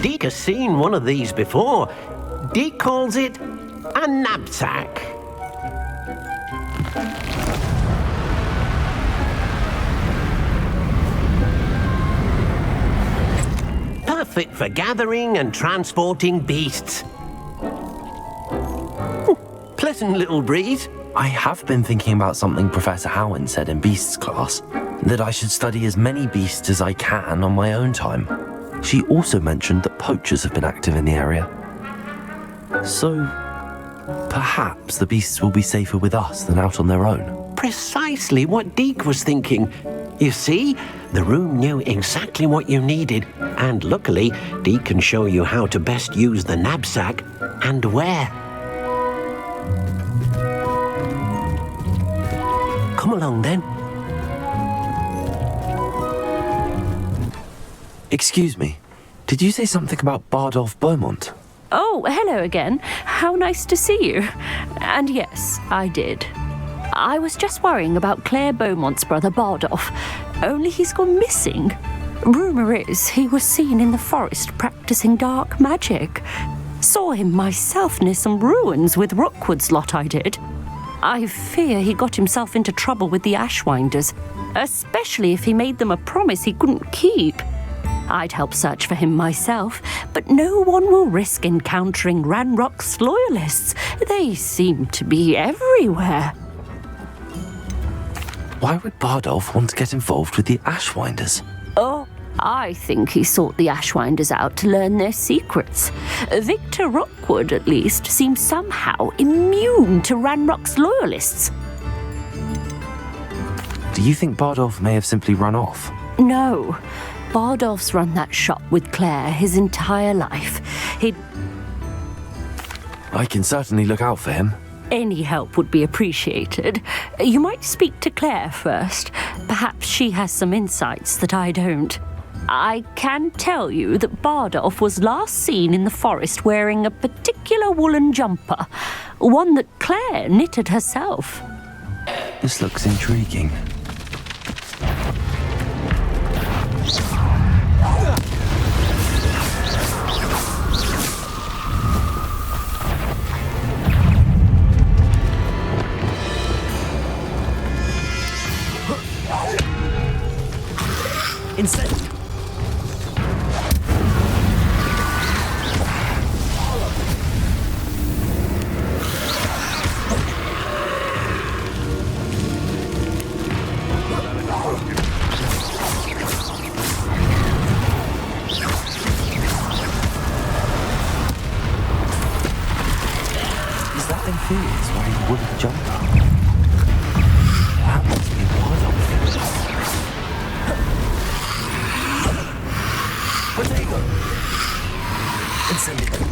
Deke has seen one of these before. Deke calls it a knapsack. Perfect for gathering and transporting beasts. Pleasant little breeze. I have been thinking about something Professor Howin said in Beasts class, that I should study as many beasts as I can on my own time. She also mentioned that poachers have been active in the area. So, perhaps the beasts will be safer with us than out on their own. Precisely what Deke was thinking. You see, the room knew exactly what you needed, and luckily, Deke can show you how to best use the knapsack and where. Come along then. Excuse me, did you say something about Bardolph Beaumont? Oh, hello again. How nice to see you. And yes, I did. I was just worrying about Claire Beaumont's brother Bardolph, only he's gone missing. Rumour is he was seen in the forest practicing dark magic. Saw him myself near some ruins with Rookwood's lot I did. I fear he got himself into trouble with the Ashwinders, especially if he made them a promise he couldn't keep. I'd help search for him myself, but no one will risk encountering Ranrock's loyalists. They seem to be everywhere. Why would Bardolph want to get involved with the Ashwinders? Oh, I think he sought the Ashwinders out to learn their secrets. Victor Rookwood, at least, seems somehow immune to Ranrock's loyalists. Do you think Bardolph may have simply run off? No. Bardolph's run that shop with Claire his entire life. I can certainly look out for him. Any help would be appreciated. You might speak to Claire first. Perhaps she has some insights that I don't. I can tell you that Bardolph was last seen in the forest wearing a particular woolen jumper, one that Claire knitted herself. This looks intriguing. Instead. Is that inferior to wearing a wooden jumper? That must be Bardolph. Potato! Incendiary.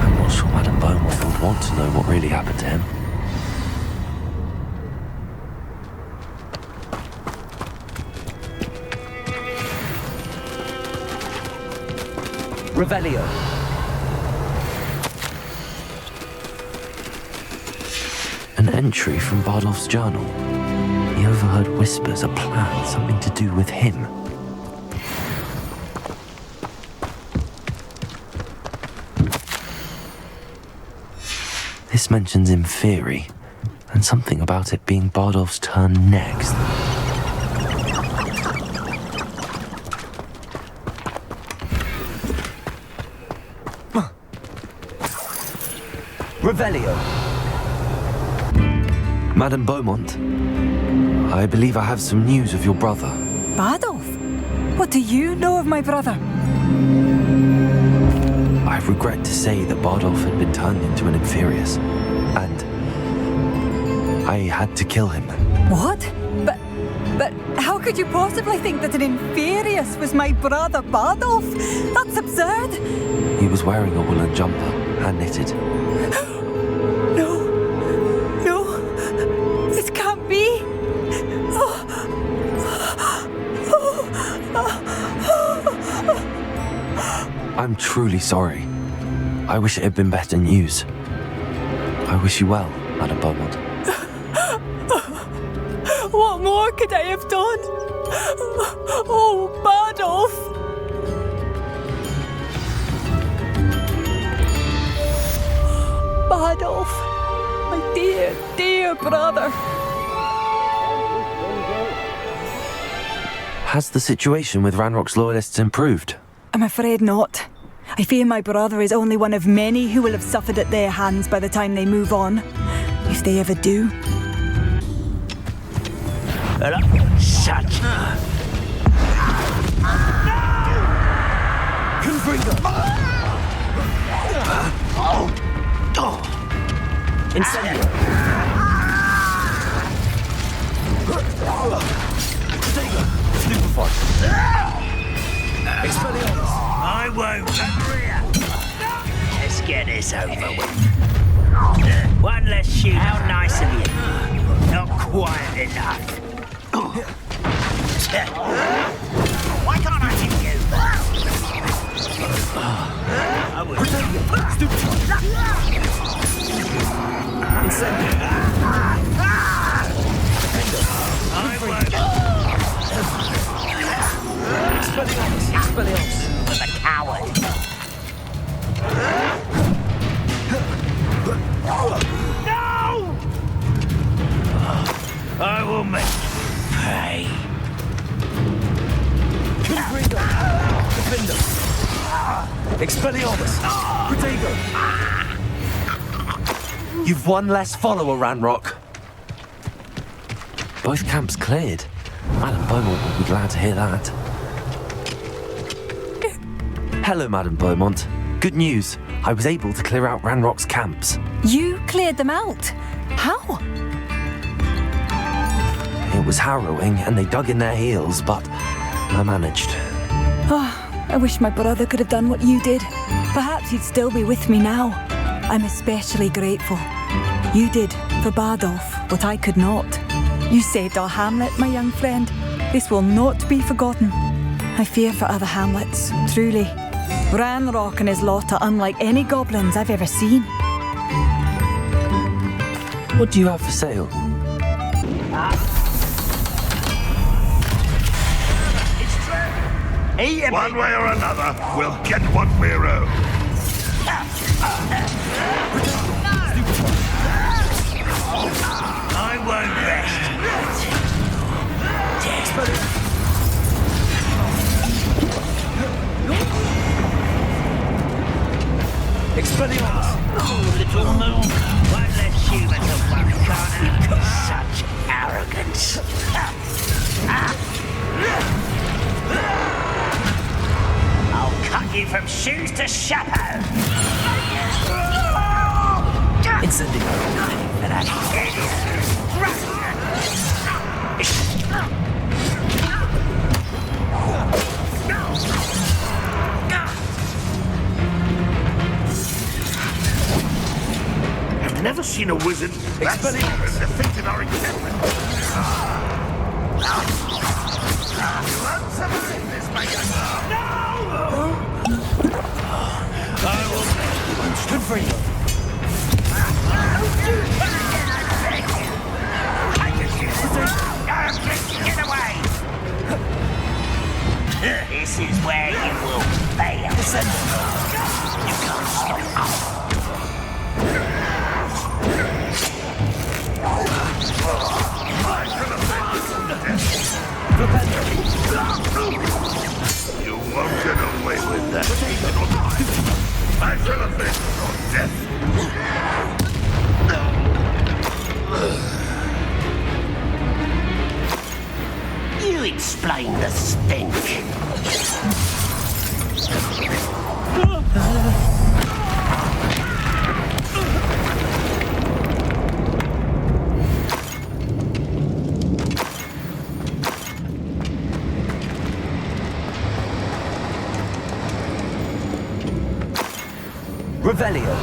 I'm not sure Madame Beaumont would want to know what really happened to him. Revelio. An entry from Bardolph's journal. He overheard whispers, a plan, something to do with him. This mentions Inferi, and something about it being Bardolph's turn next. Revelio. Madame Beaumont, I believe I have some news of your brother. Bardolph? What do you know of my brother? I regret to say that Bardolph had been turned into an Inferius, and I had to kill him. What? But how could you possibly think that an Inferius was my brother Bardolph? That's absurd. He was wearing a woolen jumper, hand-knitted. truly sorry. I wish it had been better news. I wish you well, Madame Beaumont. What more could I have done? Oh, Bardolph! Bardolph, my dear, dear brother. Has the situation with Ranrock's loyalists improved? I'm afraid not. I fear my brother is only one of many who will have suffered at their hands by the time they move on. If they ever do. Such... Confringo! Incendio! Stupefy! Expelliarmus! I won't. Let's get this over with. One less shoot. How nice of you. Not quite enough. Why can't I hit you? I would. Incendio! I won't. Expelliarmus! Expelliarmus! The coward. No! I will make you pay. Confringo! Defender! Expelliarmus! Protego! You've one less follower, Ranrock. Both camps cleared. Madame Beaumont will be glad to hear that. Hello, Madame Beaumont. Good news. I was able to clear out Ranrock's camps. You cleared them out? How? It was harrowing, and they dug in their heels, but I managed. Oh, I wish my brother could have done what you did. Perhaps he'd still be with me now. I'm especially grateful. You did, for Bardolph, what I could not. You saved our hamlet, my young friend. This will not be forgotten. I fear for other hamlets, truly. Ranrock and his lot are unlike any goblins I've ever seen. What do you have for sale? One way or another, we'll get what we're owed. I won't rest. Expelliarmus! Oh, little moon. One less human to worry, can't I? Such arrogance. I'll cut you from shoes to chapeau. Incendio! For that idiot. I've never seen a wizard that Expelliarmus! defeated our encampment. You won't survive this, my Confringo! Get away! This is where you will fail. You can't stop. You won't get away with that. I shall avenge your death. You explain the stink. Revelio!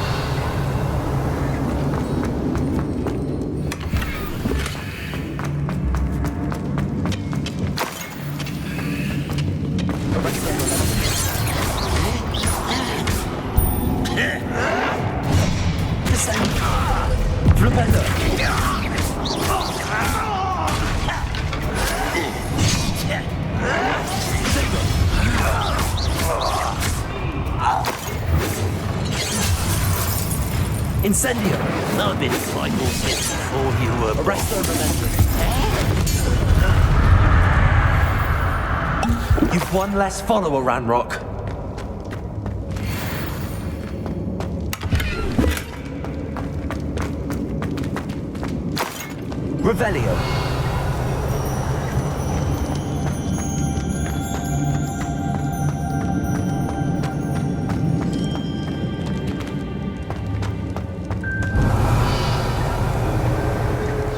Incendio! I've been cycle since before you were Arresto Memento. You've one less follower, Ranrock. Revelio.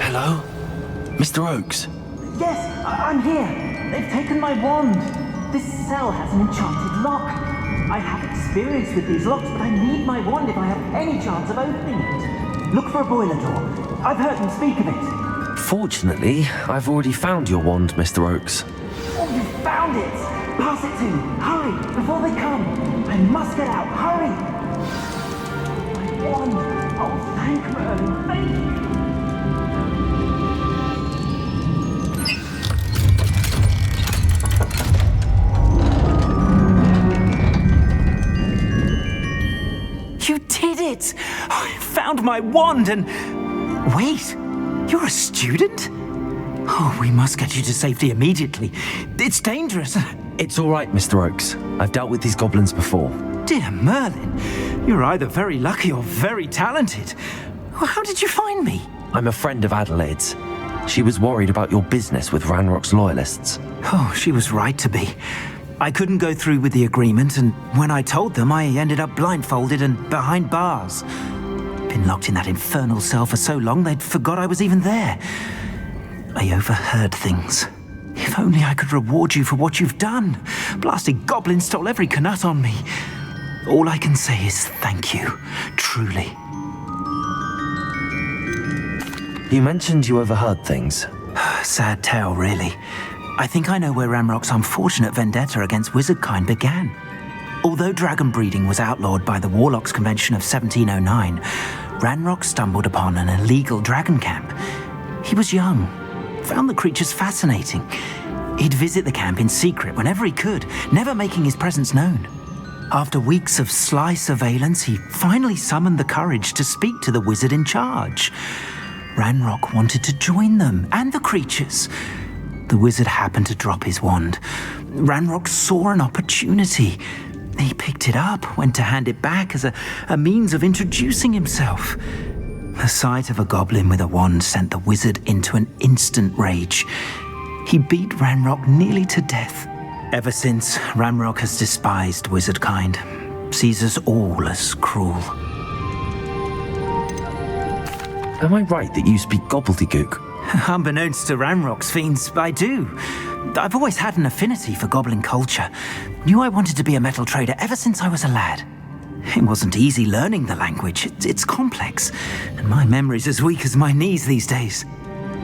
Hello? Mr. Oakes? Yes, I'm here. They've taken my wand. This cell has an enchanted lock. I have experience with these locks, but I need my wand if I have any chance of opening it. Look for a boiler door. I've heard them speak of it. Fortunately, I've already found your wand, Mr. Oakes. Oh, you found it! Pass it to me. Hurry, before they come. I must get out. Hurry! My wand. Oh, thank Merlin. Thank you. You did it! I found my wand and... Wait, you're a student? Oh, we must get you to safety immediately. It's dangerous. It's all right, Mr. Oakes. I've dealt with these goblins before. Dear Merlin, you're either very lucky or very talented. How did you find me? I'm a friend of Adelaide's. She was worried about your business with Ranrock's loyalists. Oh, she was right to be. I couldn't go through with the agreement, and when I told them, I ended up blindfolded and behind bars. Been locked in that infernal cell for so long, they'd forgot I was even there. I overheard things. If only I could reward you for what you've done. Blasted goblins stole every Knut on me. All I can say is thank you, truly. You mentioned you overheard things. Sad tale, really. I think I know where Ranrock's unfortunate vendetta against wizardkind began. Although dragon breeding was outlawed by the Warlocks Convention of 1709, Ranrock stumbled upon an illegal dragon camp. He was young, found the creatures fascinating. He'd visit the camp in secret whenever he could, never making his presence known. After weeks of sly surveillance, he finally summoned the courage to speak to the wizard in charge. Ranrock wanted to join them and the creatures. The wizard happened to drop his wand. Ranrock saw an opportunity. He picked it up, went to hand it back as a means of introducing himself. The sight of a goblin with a wand sent the wizard into an instant rage. He beat Ranrock nearly to death. Ever since, Ranrock has despised wizardkind, sees us all as cruel. Am I right that you speak gobbledygook? Unbeknownst to Ranrock's fiends, I do. I've always had an affinity for goblin culture. Knew I wanted to be a metal trader ever since I was a lad. It wasn't easy learning the language. It's complex, and my memory's as weak as my knees these days.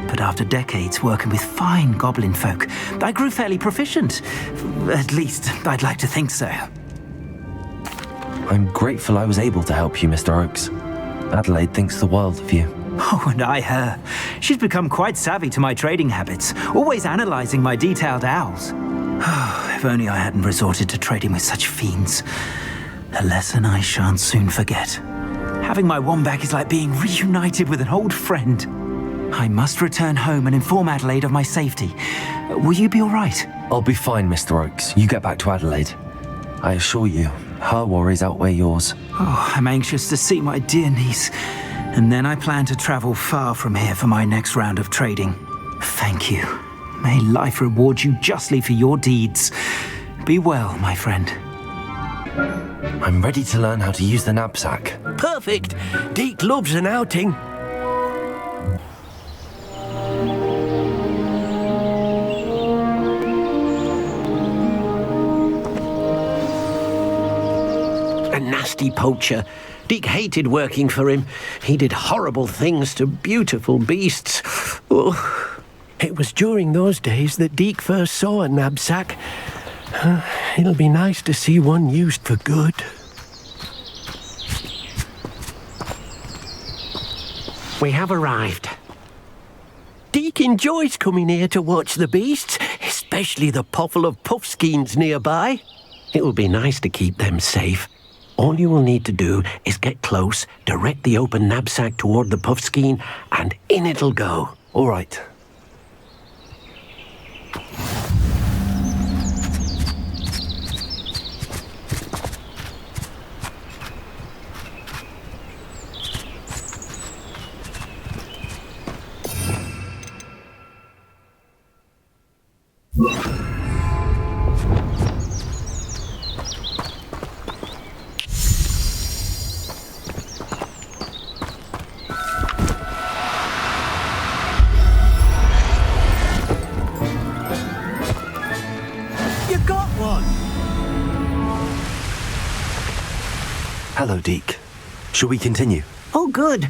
But after decades working with fine goblin folk, I grew fairly proficient. At least, I'd like to think so. I'm grateful I was able to help you, Mr. Oakes. Adelaide thinks the world of you. Oh, and I her. She's become quite savvy to my trading habits, always analysing my detailed owls. If only I hadn't resorted to trading with such fiends. A lesson I shan't soon forget. Having my wand back is like being reunited with an old friend. I must return home and inform Adelaide of my safety. Will you be all right? I'll be fine, Mr. Oakes. You get back to Adelaide. I assure you, her worries outweigh yours. Oh, I'm anxious to see my dear niece. And then I plan to travel far from here for my next round of trading. Thank you. May life reward you justly for your deeds. Be well, my friend. I'm ready to learn how to use the knapsack. Perfect. Deke loves an outing. A nasty poacher. Deke hated working for him. He did horrible things to beautiful beasts. Oh. It was during those days that Deke first saw a knapsack. It'll be nice to see one used for good. We have arrived. Deke enjoys coming here to watch the beasts, especially the potful of puffskeins nearby. It will be nice to keep them safe. All you will need to do is get close, direct the open knapsack toward the puffskein, and in it'll go. All right. You got one! Hello, Deke. Shall we continue? Oh, good.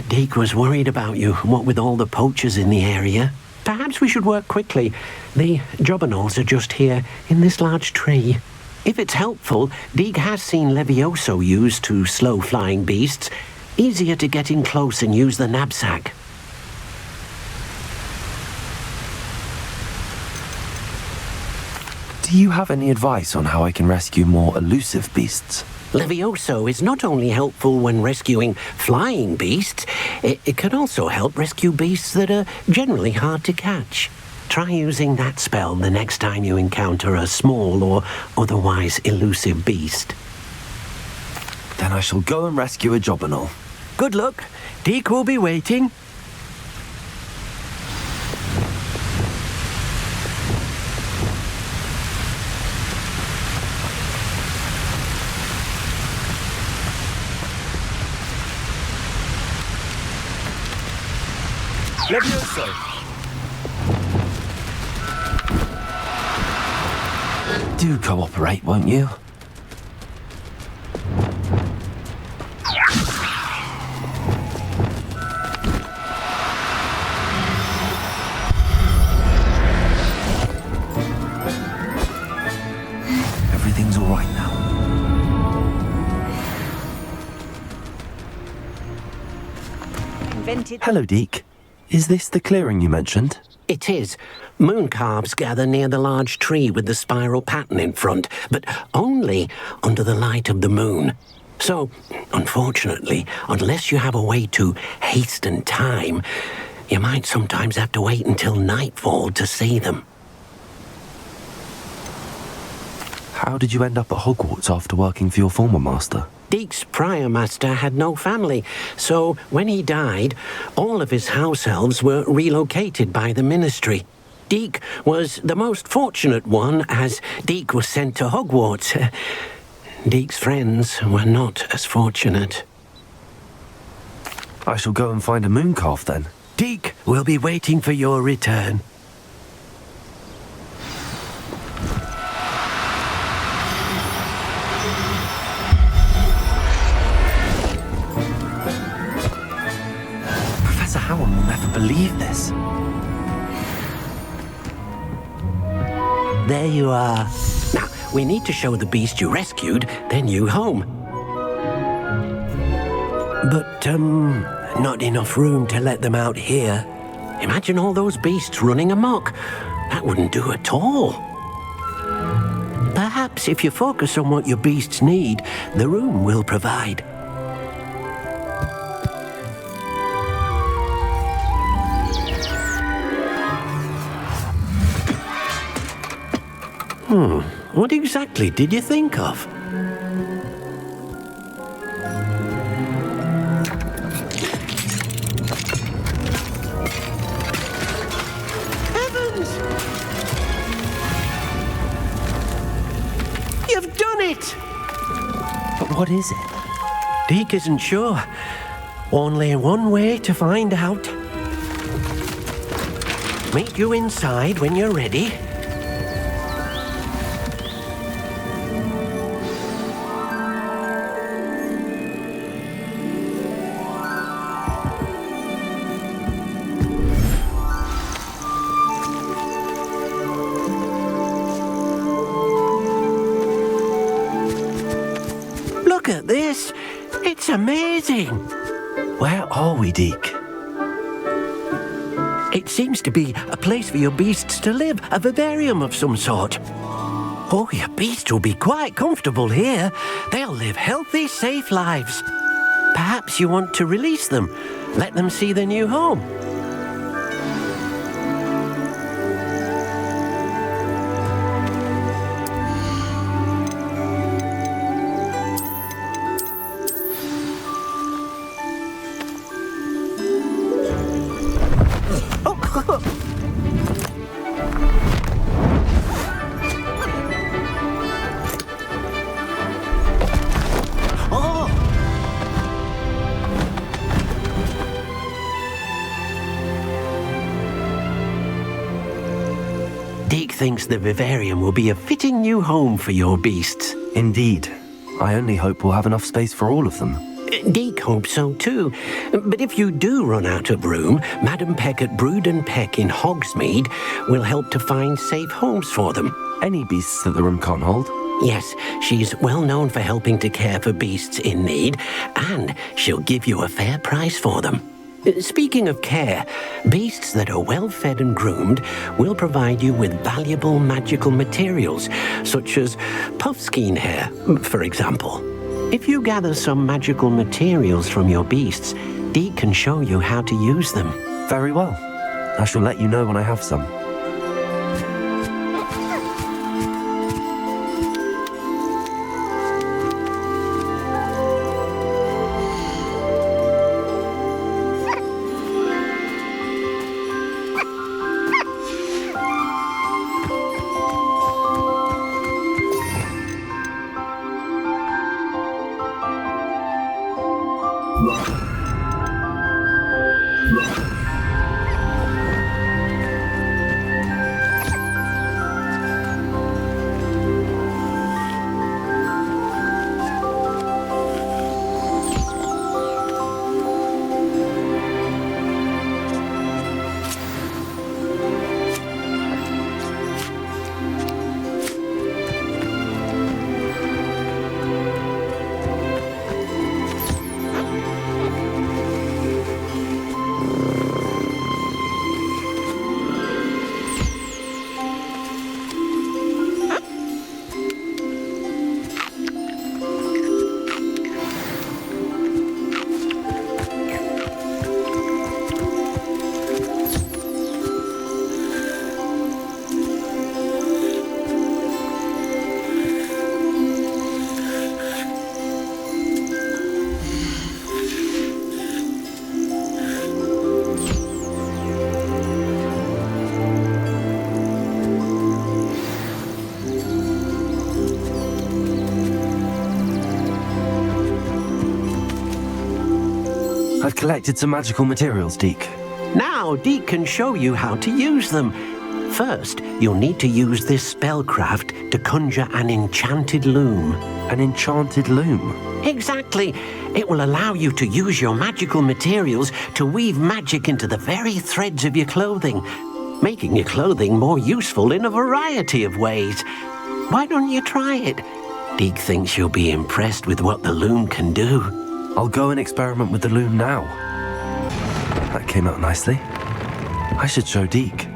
Deke was worried about you, what with all the poachers in the area. Perhaps we should work quickly. The jobberknolls are just here, in this large tree. If it's helpful, Deke has seen Levioso used to slow flying beasts. Easier to get in close and use the knapsack. Do you have any advice on how I can rescue more elusive beasts? Levioso is not only helpful when rescuing flying beasts, it can also help rescue beasts that are generally hard to catch. Try using that spell the next time you encounter a small or otherwise elusive beast. Then I shall go and rescue a jobberknoll. Good luck. Deke will be waiting. Levioso! Do cooperate, won't you? Everything's all right now. Hello, Deke. Is this the clearing you mentioned? It is. Moon calves gather near the large tree with the spiral pattern in front, but only under the light of the moon. So, unfortunately, unless you have a way to hasten time, you might sometimes have to wait until nightfall to see them. How did you end up at Hogwarts after working for your former master? Deke's prior master had no family, so when he died, all of his house elves were relocated by the ministry. Deke was the most fortunate one, as Deke was sent to Hogwarts. Deke's friends were not as fortunate. I shall go and find a moon calf then. Deke will be waiting for your return. Professor Howard will never believe this. There you are. Now, we need to show the beast you rescued, then you home. But, not enough room to let them out here. Imagine all those beasts running amok. That wouldn't do at all. Perhaps if you focus on what your beasts need, the room will provide. What exactly did you think of? Heavens! You've done it! But what is it? Deke isn't sure. Only one way to find out. Meet you inside when you're ready. Look at this. It's amazing. Where are we, Deke? It seems to be a place for your beasts to live, a vivarium of some sort. Oh, your beasts will be quite comfortable here. They'll live healthy, safe lives. Perhaps you want to release them. Let them see their new home. Deke thinks the vivarium will be a fitting new home for your beasts. Indeed. I only hope we'll have enough space for all of them. Deke hopes so too. But if you do run out of room, Madam Peck at Brood and Peck in Hogsmeade will help to find safe homes for them. Any beasts that the room can't hold? Yes, she's well known for helping to care for beasts in need, and she'll give you a fair price for them. Speaking of care, beasts that are well fed and groomed will provide you with valuable magical materials, such as puffskein hair, for example. If you gather some magical materials from your beasts, Deke can show you how to use them. Very well. I shall let you know when I have some. I've collected some magical materials, Deke. Now Deke can show you how to use them. First, you'll need to use this spellcraft to conjure an enchanted loom. An enchanted loom? Exactly. It will allow you to use your magical materials to weave magic into the very threads of your clothing, making your clothing more useful in a variety of ways. Why don't you try it? Deke thinks you'll be impressed with what the loom can do. I'll go and experiment with the loom now. That came out nicely. I should show Deke.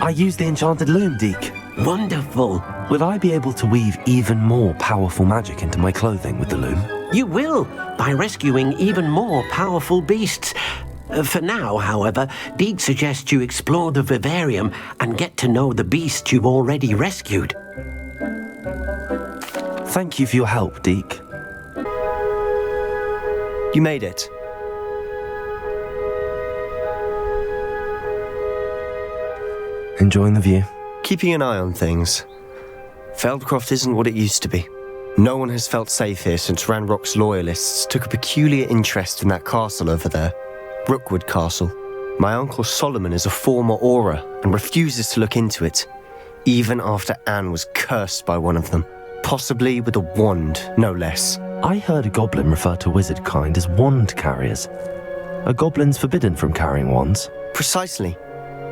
I used the enchanted loom, Deke. Wonderful. Will I be able to weave even more powerful magic into my clothing with the loom? You will, by rescuing even more powerful beasts. For now, however, Deke suggests you explore the vivarium and get to know the beasts you've already rescued. Thank you for your help, Deke. You made it. Enjoying the view? Keeping an eye on things. Feldcroft isn't what it used to be. No one has felt safe here since Ranrock's loyalists took a peculiar interest in that castle over there. Rookwood Castle. My uncle Solomon is a former Auror and refuses to look into it, even after Anne was cursed by one of them. Possibly with a wand, no less. I heard a goblin refer to wizard kind as wand carriers. Are goblins forbidden from carrying wands? Precisely.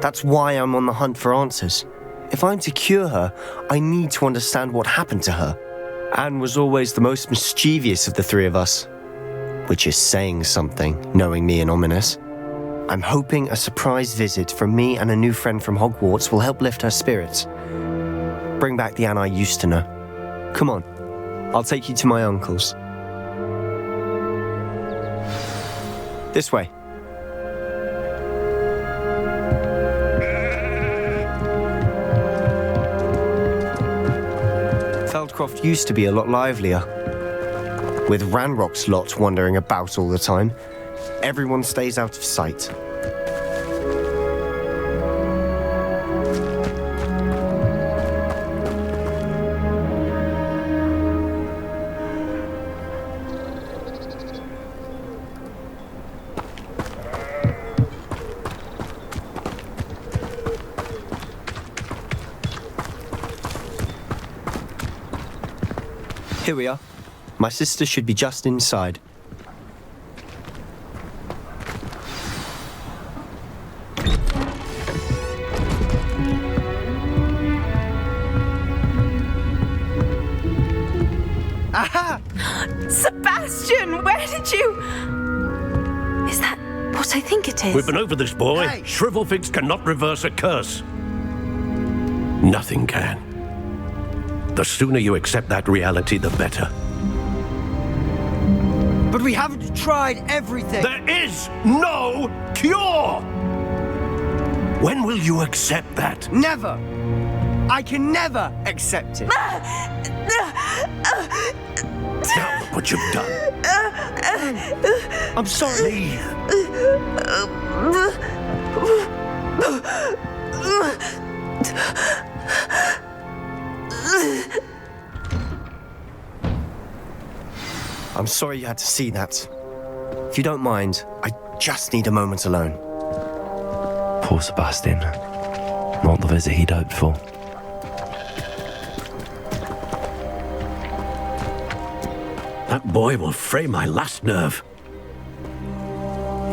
That's why I'm on the hunt for answers. If I'm to cure her, I need to understand what happened to her. Anne was always the most mischievous of the three of us. Which is saying something, knowing me and Ominous. I'm hoping a surprise visit from me and a new friend from Hogwarts will help lift her spirits. Bring back the Anne I used to know. Come on, I'll take you to my uncle's. This way. Feldcroft used to be a lot livelier. With Ranrock's lot wandering about all the time, everyone stays out of sight. Here we are. My sister should be just inside. Aha! Sebastian, where did you... Is that what I think it is? We've been over this, boy. Hey! Shrivelfigs cannot reverse a curse. Nothing can. The sooner you accept that reality, the better. But we haven't tried everything. There is no cure! When will you accept that? Never. I can never accept it. Now, what you've done. I'm sorry. Leave. I'm sorry you had to see that. If you don't mind, I just need a moment alone. Poor Sebastian. Not the visit he'd hoped for. That boy will fray my last nerve.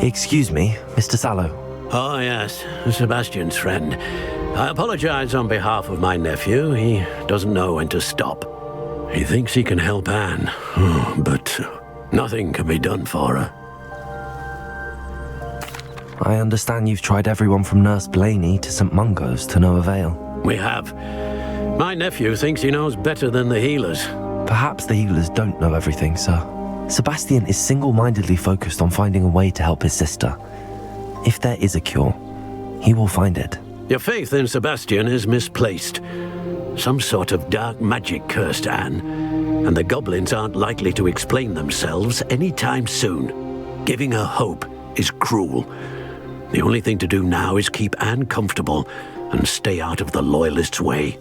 Excuse me, Mr. Sallow. Oh, yes, Sebastian's friend. I apologize on behalf of my nephew. He doesn't know when to stop. He thinks he can help Anne, but nothing can be done for her. I understand you've tried everyone from Nurse Blaney to St. Mungo's to no avail. We have. My nephew thinks he knows better than the healers. Perhaps the healers don't know everything, sir. Sebastian is single-mindedly focused on finding a way to help his sister. If there is a cure, he will find it. Your faith in Sebastian is misplaced. Some sort of dark magic cursed Anne, and the goblins aren't likely to explain themselves anytime soon. Giving her hope is cruel. The only thing to do now is keep Anne comfortable and stay out of the Loyalists' way.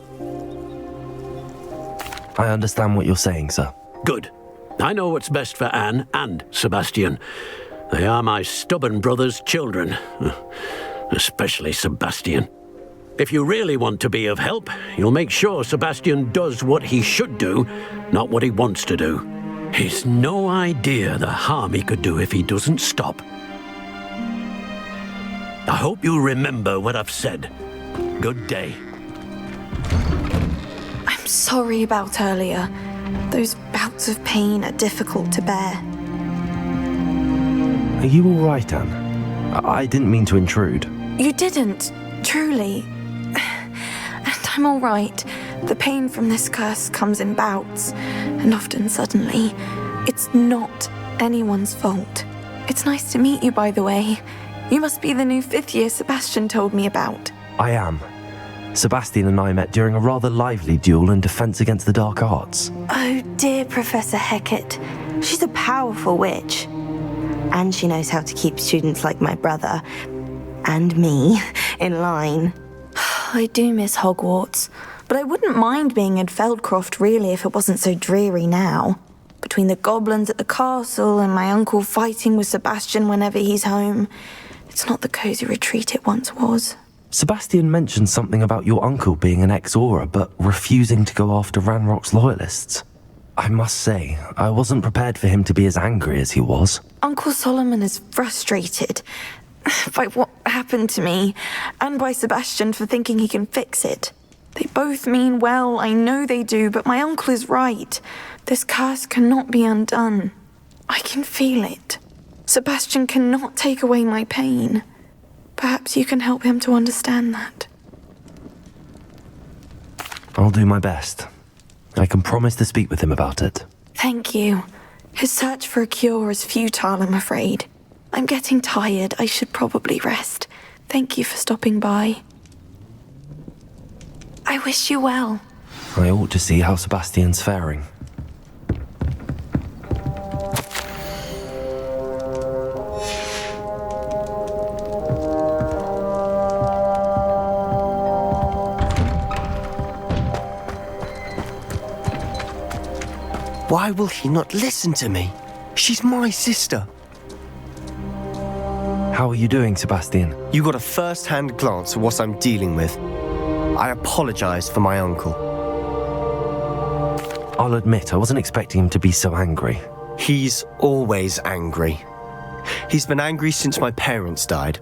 I understand what you're saying, sir. Good. I know what's best for Anne and Sebastian. They are my stubborn brother's children. Especially Sebastian. If you really want to be of help, you'll make sure Sebastian does what he should do, not what he wants to do. He's no idea the harm he could do if he doesn't stop. I hope you remember what I've said. Good day. I'm sorry about earlier. Those bouts of pain are difficult to bear. Are you all right, Anne? I didn't mean to intrude. You didn't, truly. And I'm all right. The pain from this curse comes in bouts, and often suddenly. It's not anyone's fault. It's nice to meet you, by the way. You must be the new 5th year Sebastian told me about. I am. Sebastian and I met during a rather lively duel in defense against the dark arts. Oh dear, Professor Hecat. She's a powerful witch. And she knows how to keep students like my brother, and me, in line. I do miss Hogwarts, but I wouldn't mind being in Feldcroft really if it wasn't so dreary now. Between the goblins at the castle and my uncle fighting with Sebastian whenever he's home, it's not the cosy retreat it once was. Sebastian mentioned something about your uncle being an ex-Auror, but refusing to go after Ranrock's loyalists. I must say, I wasn't prepared for him to be as angry as he was. Uncle Solomon is frustrated by what happened to me, and by Sebastian for thinking he can fix it. They both mean well, I know they do, but my uncle is right. This curse cannot be undone. I can feel it. Sebastian cannot take away my pain. Perhaps you can help him to understand that. I'll do my best. I can promise to speak with him about it. Thank you. His search for a cure is futile, I'm afraid. I'm getting tired. I should probably rest. Thank you for stopping by. I wish you well. I ought to see how Sebastian's faring. Why will he not listen to me? She's my sister. How are you doing, Sebastian? You got a first-hand glance at what I'm dealing with. I apologize for my uncle. I'll admit, I wasn't expecting him to be so angry. He's always angry. He's been angry since my parents died.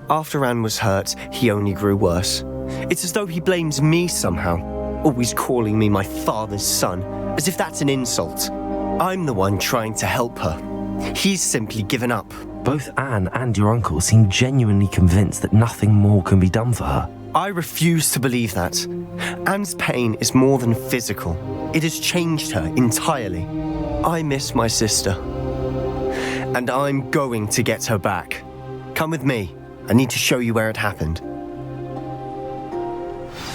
After Anne was hurt, he only grew worse. It's as though he blames me somehow, always calling me my father's son, as if that's an insult. I'm the one trying to help her. He's simply given up. Both Anne and your uncle seem genuinely convinced that nothing more can be done for her. I refuse to believe that. Anne's pain is more than physical. It has changed her entirely. I miss my sister. And I'm going to get her back. Come with me. I need to show you where it happened.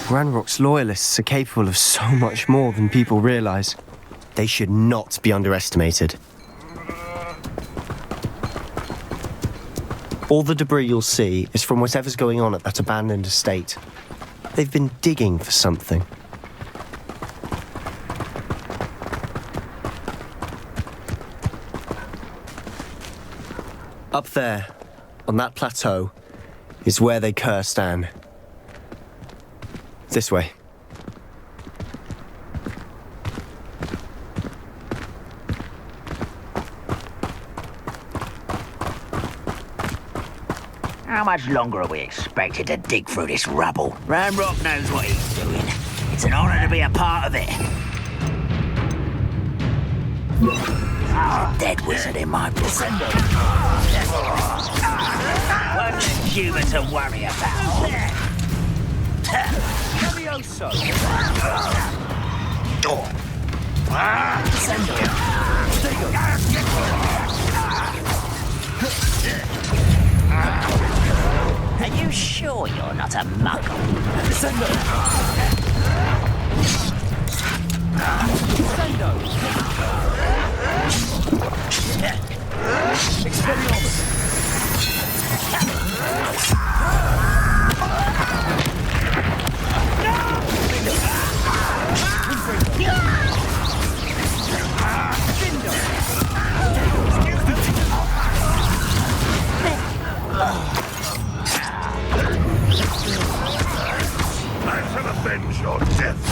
Ranrock's loyalists are capable of so much more than people realize. They should not be underestimated. All the debris you'll see is from whatever's going on at that abandoned estate. They've been digging for something. Up there, on that plateau, is where they cursed Anne. This way. How much longer are we expected to dig through this rubble? Ranrock knows what he's doing. It's an honor to be a part of it. A dead wizard in my book. One human to worry about. Levioso! Are you sure you're not a muggle? I shall avenge your death.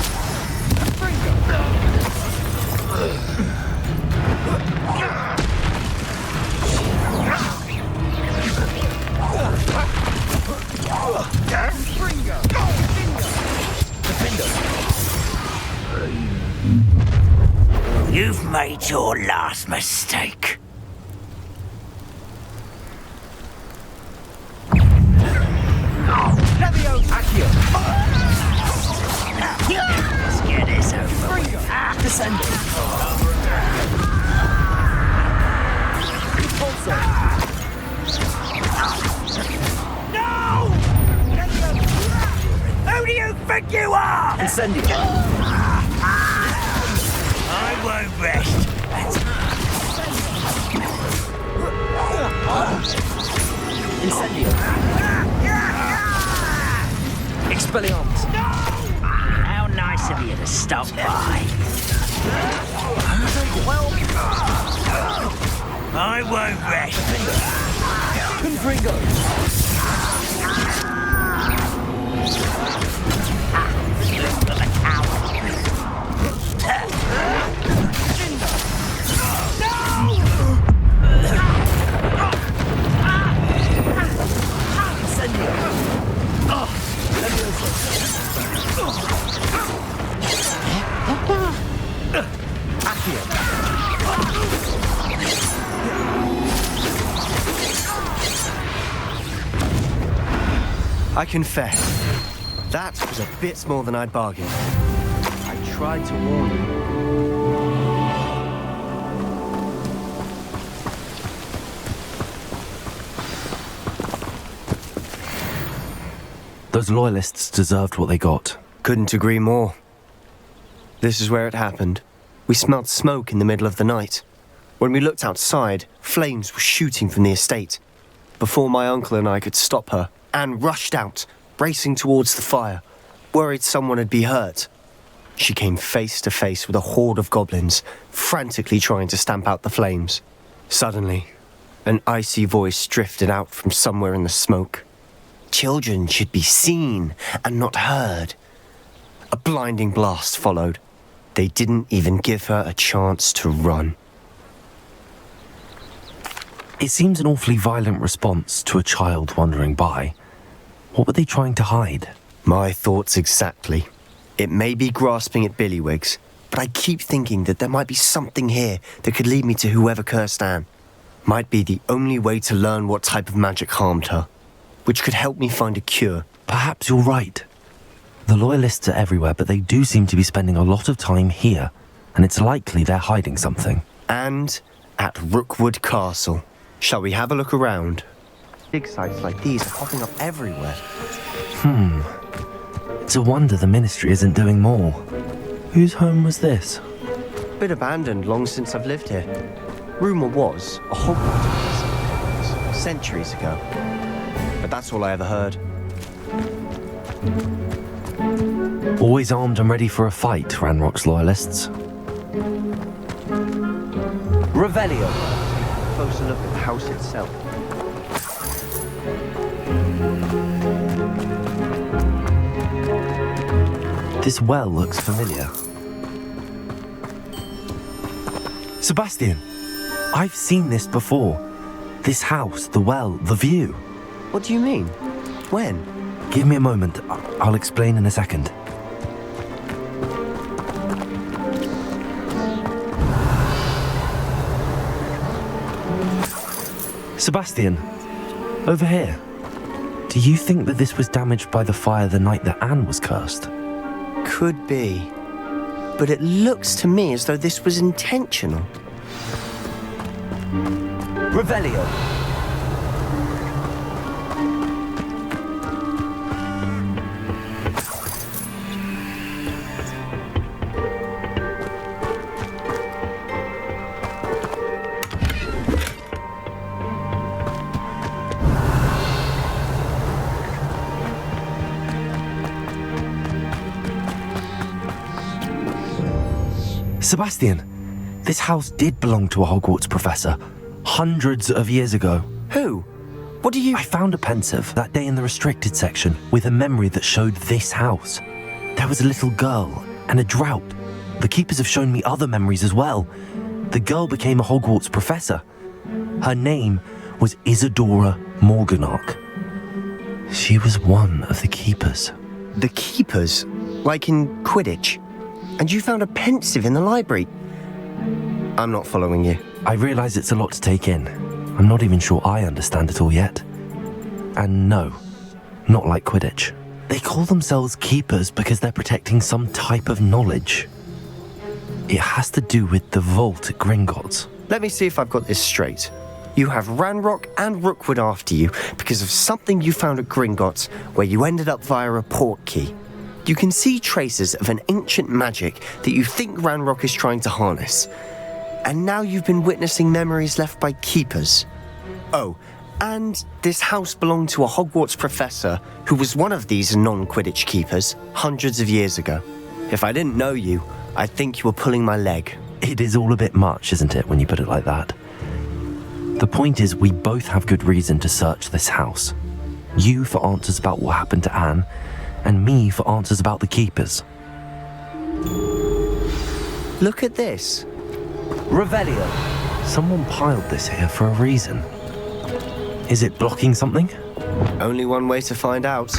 You've made your last mistake. Let's get this over with. Descending. No! Who do you think you are? Incendio. I won't rest. Incendio. Expelliarmus. How nice of you to stop by. I won't rest. Confringo. Of a coward. I confess, that was a bit more than I'd bargained. I tried to warn you. Those loyalists deserved what they got. Couldn't agree more. This is where it happened. We smelled smoke in the middle of the night. When we looked outside, flames were shooting from the estate. Before my uncle and I could stop her, Anne rushed out, racing towards the fire, worried someone had been hurt. She came face to face with a horde of goblins, frantically trying to stamp out the flames. Suddenly, an icy voice drifted out from somewhere in the smoke. Children should be seen and not heard. A blinding blast followed. They didn't even give her a chance to run. It seems an awfully violent response to a child wandering by. What were they trying to hide? My thoughts exactly. It may be grasping at billywhigs, but I keep thinking that there might be something here that could lead me to whoever cursed Anne. Might be the only way to learn what type of magic harmed her, which could help me find a cure. Perhaps you're right. The loyalists are everywhere, but they do seem to be spending a lot of time here, and it's likely they're hiding something. And at Rookwood Castle. Shall we have a look around? Dig sites like these are popping up everywhere. It's a wonder the Ministry isn't doing more. Whose home was this? Been abandoned long since I've lived here. Rumour was a Hogwarts centuries ago. But that's all I ever heard. Always armed and ready for a fight, Ranrock's loyalists. Revelio. Closer look at the house itself. This well looks familiar. Sebastian, I've seen this before. This house, the well, the view. What do you mean? When? Give me a moment. I'll explain in a second. Sebastian, over here. Do you think that this was damaged by the fire the night that Anne was cursed? Could be. But it looks to me as though this was intentional. Revelio. Sebastian, this house did belong to a Hogwarts professor, hundreds of years ago. Who? What do you... I found a pensive that day in the restricted section with a memory that showed this house. There was a little girl and a drought. The keepers have shown me other memories as well. The girl became a Hogwarts professor. Her name was Isadora Morganach. She was one of the keepers. The keepers? Like in Quidditch? And you found a pensive in the library? I'm not following you. I realise it's a lot to take in. I'm not even sure I understand it all yet. And no, not like Quidditch. They call themselves keepers because they're protecting some type of knowledge. It has to do with the vault at Gringotts. Let me see if I've got this straight. You have Ranrock and Rookwood after you because of something you found at Gringotts where you ended up via a portkey. You can see traces of an ancient magic that you think Ranrock is trying to harness. And now you've been witnessing memories left by keepers. Oh, and this house belonged to a Hogwarts professor who was one of these non-Quidditch keepers hundreds of years ago. If I didn't know you, I'd think you were pulling my leg. It is all a bit much, isn't it, when you put it like that? The point is, we both have good reason to search this house. You for answers about what happened to Anne, and me for answers about the keepers. Look at this. Revelio. Someone piled this here for a reason. Is it blocking something? Only one way to find out.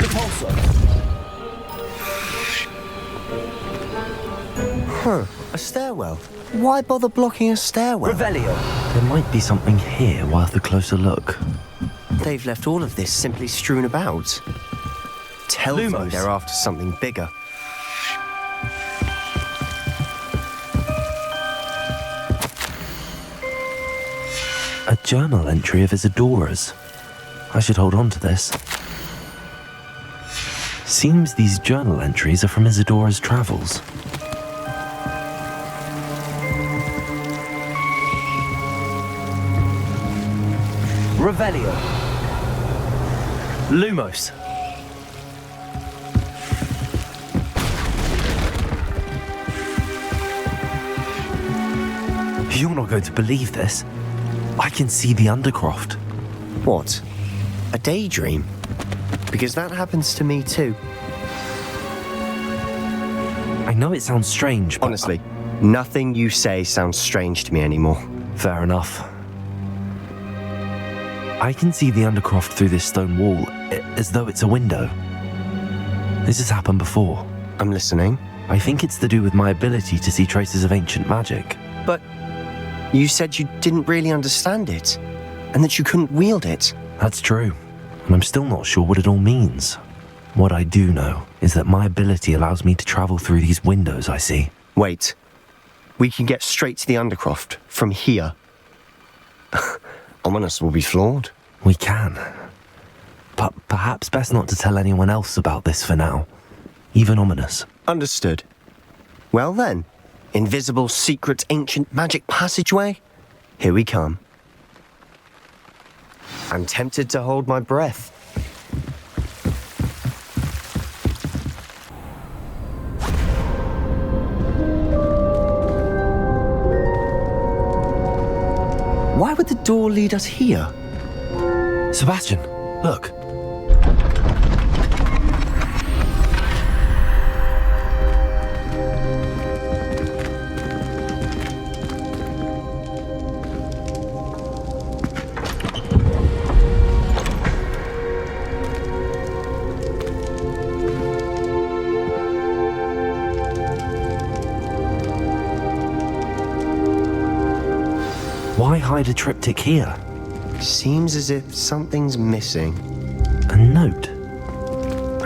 A stairwell. Why bother blocking a stairwell? Revelio. There might be something here worth a closer look. They've left all of this simply strewn about. tells me Lumos. they're after something bigger. A journal entry of Isadora's. I should hold on to this. Seems these journal entries are from Isadora's travels. Revelio. Lumos. You're not going to believe this. I can see the Undercroft. What? A daydream? Because that happens to me too. I know it sounds strange, but Honestly, nothing you say sounds strange to me anymore. fair enough. I can see the Undercroft through this stone wall, as though it's a window. This has happened before. I'm listening. I think it's to do with my ability to see traces of ancient magic. But you said you didn't really understand it, and that you couldn't wield it. That's true, and I'm still not sure what it all means. What I do know is that my ability allows me to travel through these windows I see. Wait. We can get straight to the Undercroft from here. Ominous will be flawed. We can. But perhaps best not to tell anyone else about this for now. Even Ominous. Understood. Well then, invisible, secret, ancient magic passageway? Here we come. I'm tempted to hold my breath. Why would the door lead us here? Sebastian, look. Why hide a triptych here? Seems as if something's missing. A note.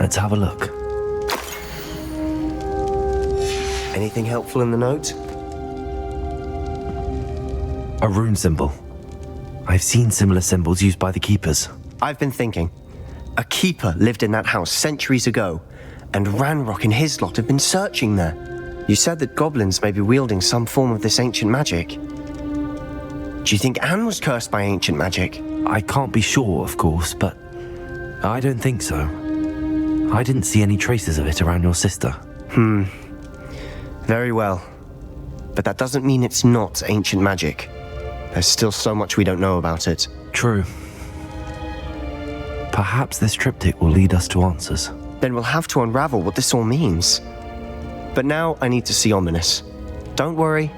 Let's have a look. Anything helpful in the note? A rune symbol. I've seen similar symbols used by the keepers. I've been thinking. A keeper lived in that house centuries ago, and Ranrock and his lot have been searching there. You said that goblins may be wielding some form of this ancient magic. Do you think Anne was cursed by ancient magic? I can't be sure, of course, but I don't think so. I didn't see any traces of it around your sister. Very well. But that doesn't mean it's not ancient magic. There's still so much we don't know about it. True. Perhaps this triptych will lead us to answers. Then we'll have to unravel what this all means. But now I need to see Ominous. Don't worry,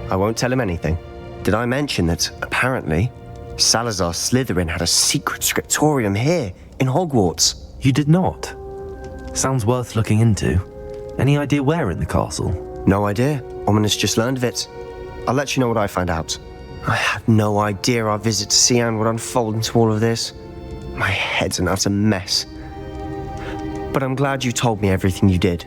I won't tell him anything. Did I mention that, apparently, Salazar Slytherin had a secret scriptorium here, in Hogwarts? You did not? Sounds worth looking into. Any idea where in the castle? No idea. Ominous just learned of it. I'll let you know what I find out. I had no idea our visit to Sian would unfold into all of this. My head's an utter mess. But I'm glad you told me everything you did.